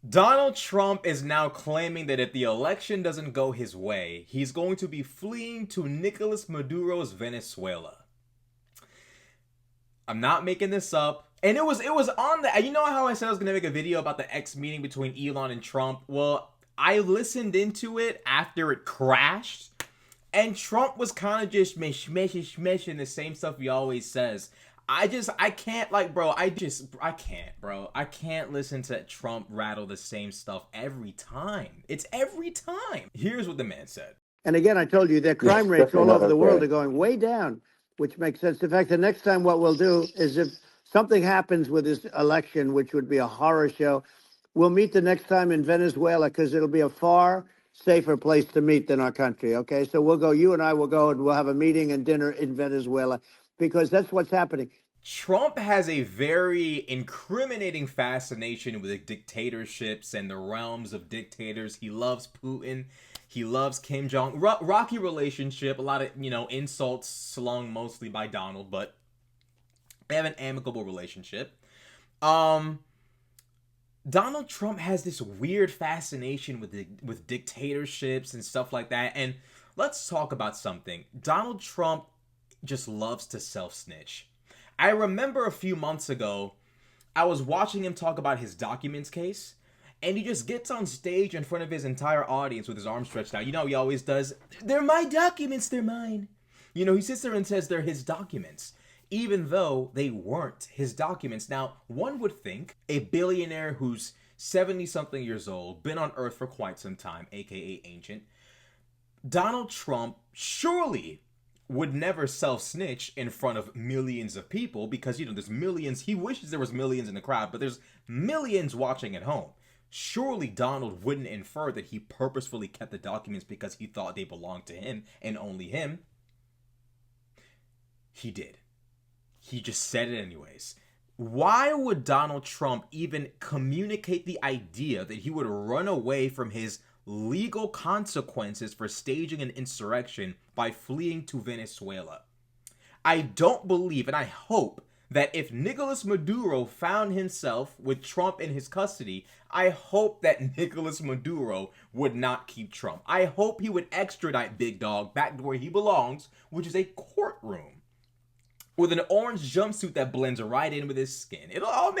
Donald Trump is now claiming that if the election doesn't go his way, he's going to be fleeing to Nicolas Maduro's Venezuela. I'm not making this up. And it was on the, you know how I said I was gonna make a video about the X meeting between Elon and Trump? Well, I listened into it after it crashed, and Trump was kind of just smeshing the same stuff he always says. I can't, like, bro, I can't, bro. I can't listen to Trump rattle the same stuff every time. It's every time. Here's what the man said. And again, I told you that crime rates all over the world are going way down, which makes sense. In fact, the next time what we'll do is if something happens with this election, which would be a horror show, we'll meet the next time in Venezuela because it'll be a far safer place to meet than our country. Okay, so we'll go, you and I will go and we'll have a meeting and dinner in Venezuela because that's what's happening. Trump has a very incriminating fascination with dictatorships and the realms of dictators. He loves Putin. He loves Kim Jong. Rocky relationship. A lot of, insults slung mostly by Donald, but they have an amicable relationship. Donald Trump has this weird fascination with dictatorships and stuff like that. And let's talk about something. Donald Trump just loves to self-snitch. I remember a few months ago, I was watching him talk about his documents case, and he just gets on stage in front of his entire audience with his arms stretched out. You know, he always does. They're my documents, they're mine. He sits there and says they're his documents, even though they weren't his documents. Now, one would think a billionaire who's 70-something years old, been on Earth for quite some time, aka ancient, Donald Trump surely would never self-snitch in front of millions of people because, there's millions. He wishes there was millions in the crowd, but there's millions watching at home. Surely Donald wouldn't infer that he purposefully kept the documents because he thought they belonged to him and only him. He did. He just said it anyways. Why would Donald Trump even communicate the idea that he would run away from his legal consequences for staging an insurrection by fleeing to Venezuela? I don't believe, and I hope, that if Nicolas Maduro found himself with Trump in his custody, I hope that Nicolas Maduro would not keep Trump. I hope he would extradite Big Dog back to where he belongs, which is a courtroom with an orange jumpsuit that blends right in with his skin. It all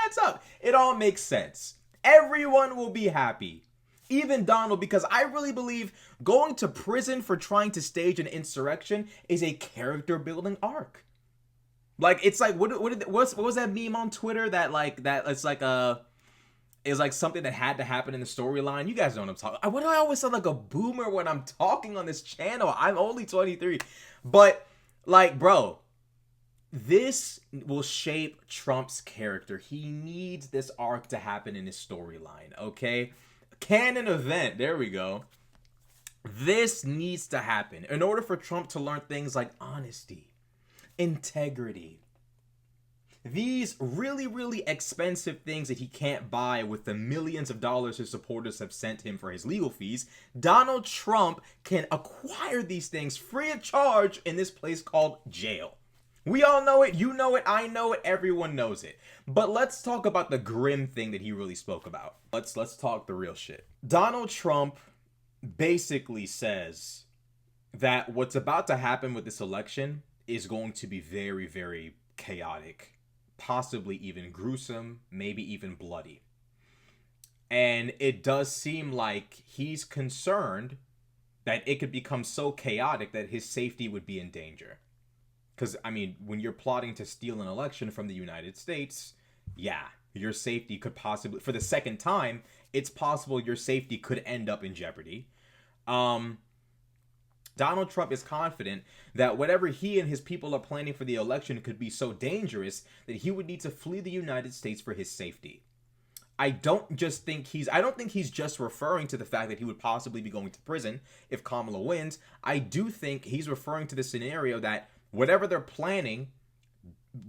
adds up. It all makes sense. Everyone will be happy. Even Donald, because I really believe going to prison for trying to stage an insurrection is a character building arc. Like, it's like, what was that meme on Twitter that it's like something that had to happen in the storyline? You guys know what I'm talking. Why do I always sound like a boomer when I'm talking on this channel? I'm only 23. But, like, bro, this will shape Trump's character. He needs this arc to happen in his storyline, okay? Canon event, there we go. This needs to happen in order for Trump to learn things like honesty, integrity. These really, really expensive things that he can't buy with the millions of dollars his supporters have sent him for his legal fees. Donald Trump can acquire these things free of charge in this place called jail. We all know it, you know it, I know it, everyone knows it. But let's talk about the grim thing that he really spoke about. Let's talk the real shit. Donald Trump basically says that what's about to happen with this election is going to be very, very chaotic, possibly even gruesome, maybe even bloody. And it does seem like he's concerned that it could become so chaotic that his safety would be in danger. Because, when you're plotting to steal an election from the United States, yeah, your safety could possibly, for the second time, it's possible your safety could end up in jeopardy. Donald Trump is confident that whatever he and his people are planning for the election could be so dangerous that he would need to flee the United States for his safety. I don't think he's just referring to the fact that he would possibly be going to prison if Kamala wins. I do think he's referring to the scenario that whatever they're planning,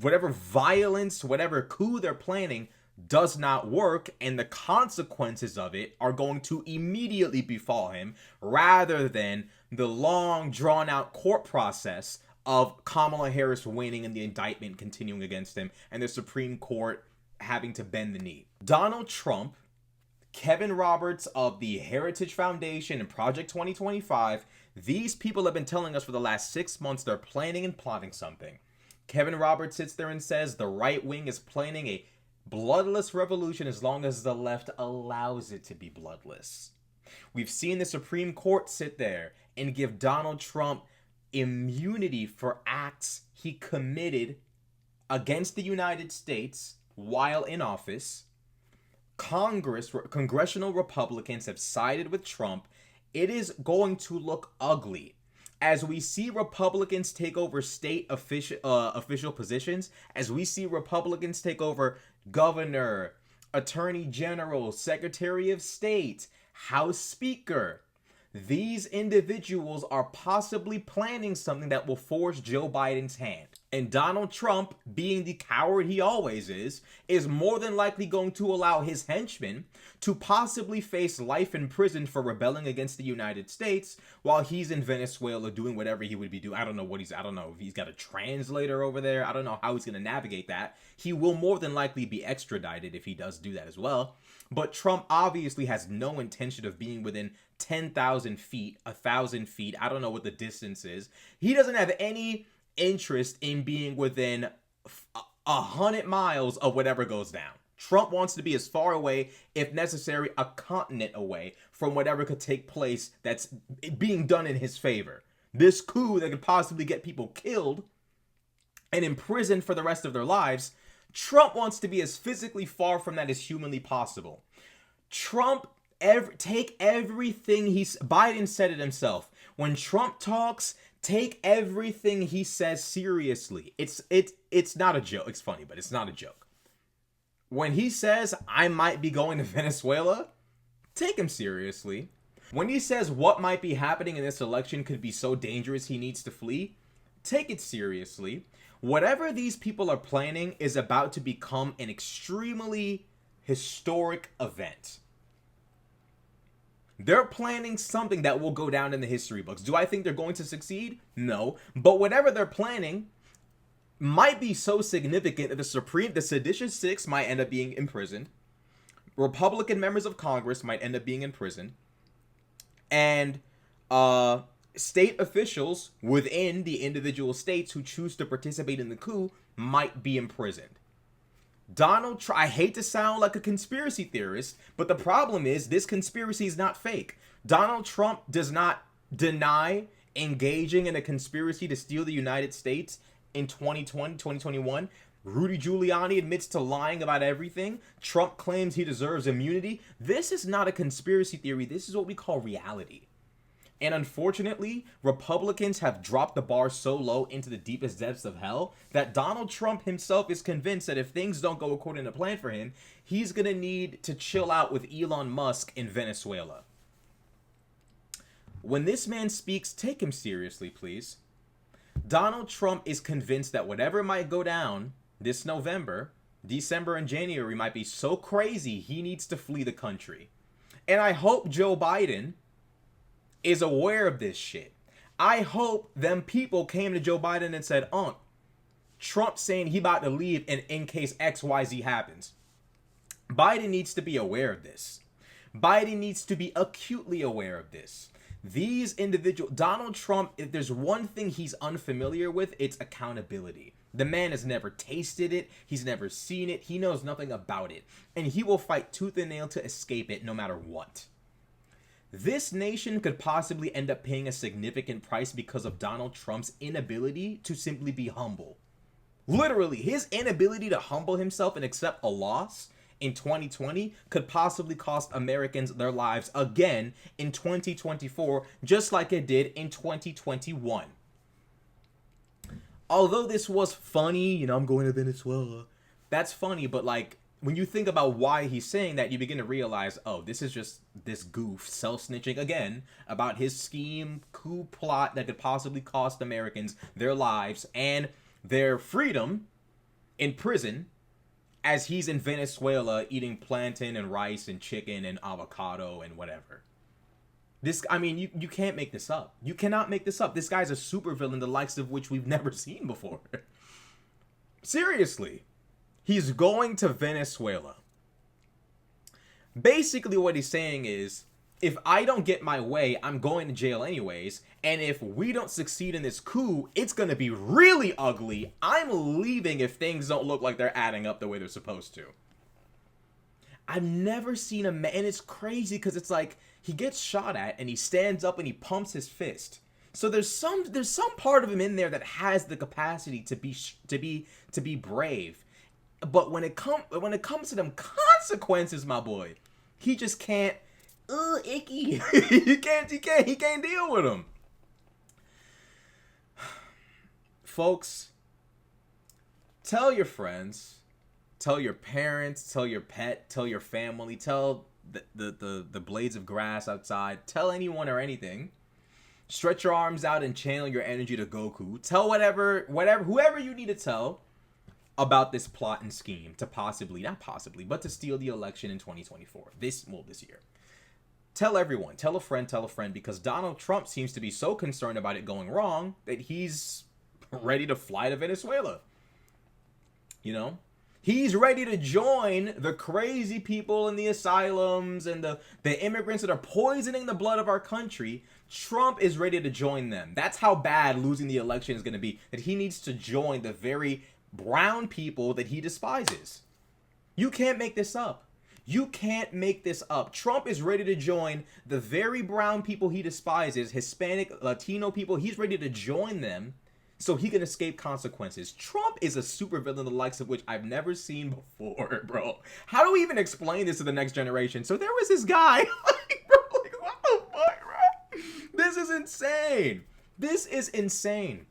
whatever violence, whatever coup they're planning does not work, and the consequences of it are going to immediately befall him rather than the long drawn out court process of Kamala Harris winning and the indictment continuing against him and the Supreme Court having to bend the knee. Donald Trump Kevin Roberts of the Heritage Foundation and Project 2025, these people have been telling us for the last 6 months they're planning and plotting something. Kevin Roberts sits there and says the right wing is planning a bloodless revolution as long as the left allows it to be bloodless. We've seen the Supreme Court sit there and give Donald Trump immunity for acts he committed against the United States while in office. Congressional Republicans have sided with Trump. It is going to look ugly as we see Republicans take over state official positions, as we see Republicans take over governor, attorney general, secretary of state, House Speaker. These individuals are possibly planning something that will force Joe Biden's hand. And Donald Trump, being the coward he always is more than likely going to allow his henchmen to possibly face life in prison for rebelling against the United States while he's in Venezuela doing whatever he would be doing. I don't know if he's got a translator over there. I don't know how he's going to navigate that. He will more than likely be extradited if he does do that as well. But Trump obviously has no intention of being within 10,000 feet, 1,000 feet. I don't know what the distance is. He doesn't have any interest in being within 100 miles of whatever goes down. Trump wants to be as far away, if necessary, a continent away from whatever could take place that's being done in his favor. This coup that could possibly get people killed and imprisoned for the rest of their lives, Trump wants to be as physically far from that as humanly possible. Trump, take everything Biden said it himself. When Trump talks, take everything he says seriously. It's not a joke. It's funny, but it's not a joke. When he says, I might be going to Venezuela, take him seriously. When he says what might be happening in this election could be so dangerous he needs to flee, take it seriously. Whatever these people are planning is about to become an extremely historic event. They're planning something that will go down in the history books. Do I think they're going to succeed? No. But whatever they're planning might be so significant that the seditious six might end up being imprisoned. Republican members of Congress might end up being in prison. And state officials within the individual states who choose to participate in the coup might be imprisoned. Donald Trump, I hate to sound like a conspiracy theorist, but the problem is this conspiracy is not fake. Donald Trump does not deny engaging in a conspiracy to steal the United States in 2020, 2021. Rudy Giuliani admits to lying about everything. Trump claims he deserves immunity. This is not a conspiracy theory. This is what we call reality. And unfortunately, Republicans have dropped the bar so low into the deepest depths of hell that Donald Trump himself is convinced that if things don't go according to plan for him, he's going to need to chill out with Elon Musk in Venezuela. When this man speaks, take him seriously, please. Donald Trump is convinced that whatever might go down this November, December, and January might be so crazy he needs to flee the country. And I hope Joe Biden is aware of this shit. I hope them people came to Joe Biden and said, Trump saying he about to leave in case XYZ happens. Biden needs to be aware of this. Biden needs to be acutely aware of this. These individuals, Donald Trump, if there's one thing he's unfamiliar with, it's accountability. The man has never tasted it. He's never seen it. He knows nothing about it. And he will fight tooth and nail to escape it no matter what. This nation could possibly end up paying a significant price because of Donald Trump's inability to simply be humble. Literally, his inability to humble himself and accept a loss in 2020 could possibly cost Americans their lives again in 2024, just like it did in 2021. Although this was funny, I'm going to Venezuela. That's funny, but when you think about why he's saying that, you begin to realize, this is just this goof, self-snitching again, about his scheme, coup plot that could possibly cost Americans their lives and their freedom in prison as he's in Venezuela eating plantain and rice and chicken and avocado and whatever. You can't make this up. You cannot make this up. This guy's a supervillain, the likes of which we've never seen before. Seriously. He's going to Venezuela. Basically, what he's saying is, if I don't get my way, I'm going to jail anyways. And if we don't succeed in this coup, it's going to be really ugly. I'm leaving if things don't look like they're adding up the way they're supposed to. I've never seen a man, and it's crazy because it's like he gets shot at and he stands up and he pumps his fist. So there's some part of him in there that has the capacity to be brave. But when it comes to them consequences, my boy, he just can't. Icky. he can't deal with them. Folks, tell your friends, tell your parents, tell your pet, tell your family, tell the blades of grass outside, tell anyone or anything. Stretch your arms out and channel your energy to Goku. Tell whoever you need to tell about this plot and scheme to but to steal the election in 2024. This year. Tell everyone, tell a friend, because Donald Trump seems to be so concerned about it going wrong that he's ready to fly to Venezuela. You know? He's ready to join the crazy people in the asylums and the immigrants that are poisoning the blood of our country. Trump is ready to join them. That's how bad losing the election is going to be, that he needs to join the very brown people that he despises. You can't make this up. You can't make this up. Trump is ready to join the very brown people he despises, Hispanic, Latino people. He's ready to join them so he can escape consequences. Trump is a supervillain, the likes of which I've never seen before, bro. How do we even explain this to the next generation? So there was this guy, like, bro, like, what the fuck, bro? This is insane. This is insane.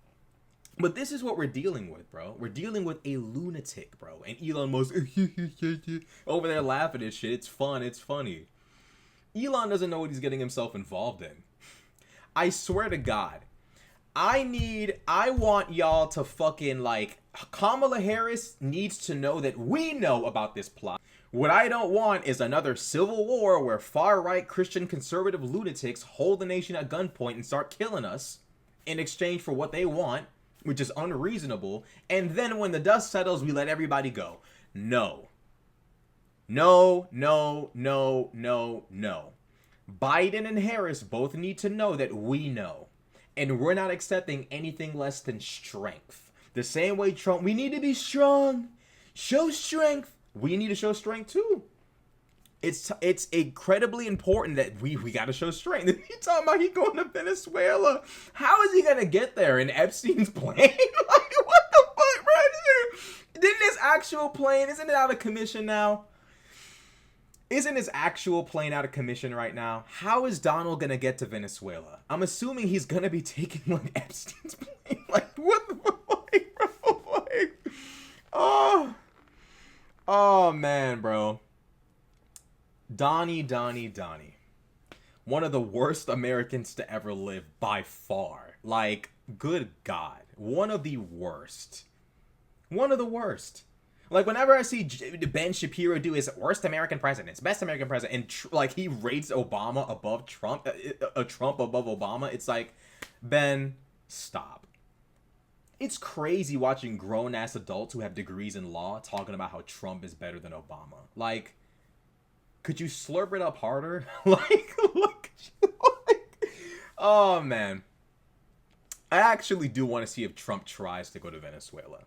But this is what we're dealing with, bro. We're dealing with a lunatic, bro. And Elon Musk over there laughing at shit. It's fun. It's funny. Elon doesn't know what he's getting himself involved in. I swear to God. I want y'all to fucking, like, Kamala Harris needs to know that we know about this plot. What I don't want is another civil war where far-right Christian conservative lunatics hold the nation at gunpoint and start killing us in exchange for what they want, which is unreasonable, and then when the dust settles, we let everybody go. No. No, no, no, no, no. Biden and Harris both need to know that we know. And we're not accepting anything less than strength. The same way Trump, we need to be strong. Show strength. We need to show strength too. It's incredibly important that we got to show strength. He talking about he going to Venezuela. How is he going to get there in Epstein's plane? Like, what the fuck, bro? Didn't his actual plane, isn't it out of commission now? Isn't his actual plane out of commission right now? How is Donald going to get to Venezuela? I'm assuming he's going to be taking, like, Epstein's plane. Like, what the fuck, bro? Like, oh, man, bro. Donnie. One of the worst Americans to ever live by far. Like, good God. One of the worst. Like, whenever I see Ben Shapiro do his worst American presidents, best American president, and like he rates Obama above Trump, Trump above Obama, it's like, Ben, stop. It's crazy watching grown-ass adults who have degrees in law talking about how Trump is better than Obama. Like, could you slurp it up harder? Like, oh, man. I actually do want to see if Trump tries to go to Venezuela.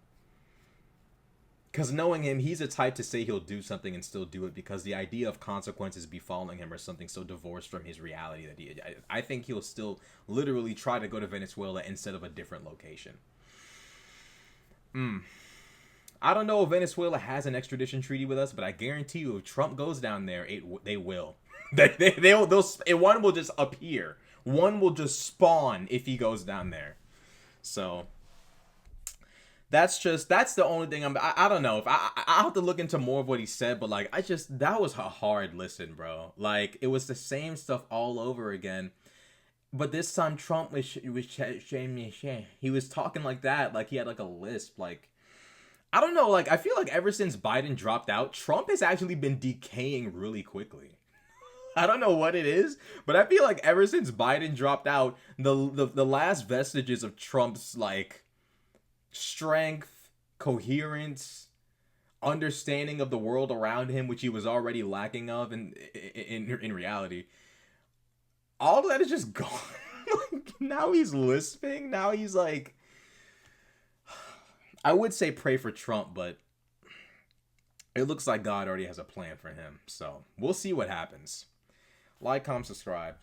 Because knowing him, he's the type to say he'll do something and still do it because the idea of consequences befalling him or something so divorced from his reality that I think he'll still literally try to go to Venezuela instead of a different location. I don't know if Venezuela has an extradition treaty with us, but I guarantee you if Trump goes down there, they will. One will just appear. One will just spawn if he goes down there. So that's the only thing I don't know if I'll have to look into more of what he said, but like that was a hard listen, bro. Like it was the same stuff all over again. But this time Trump he was talking like that, like he had like a lisp, like I don't know, like I feel like ever since Biden dropped out, Trump has actually been decaying really quickly. I don't know what it is, but I feel like ever since Biden dropped out, the last vestiges of Trump's like strength, coherence understanding of the world around him, which he was already lacking of in reality. All of that is just gone. Like, now he's lisping. Now he's like, I would say pray for Trump, but it looks like God already has a plan for him. So we'll see what happens. Like, comment, subscribe.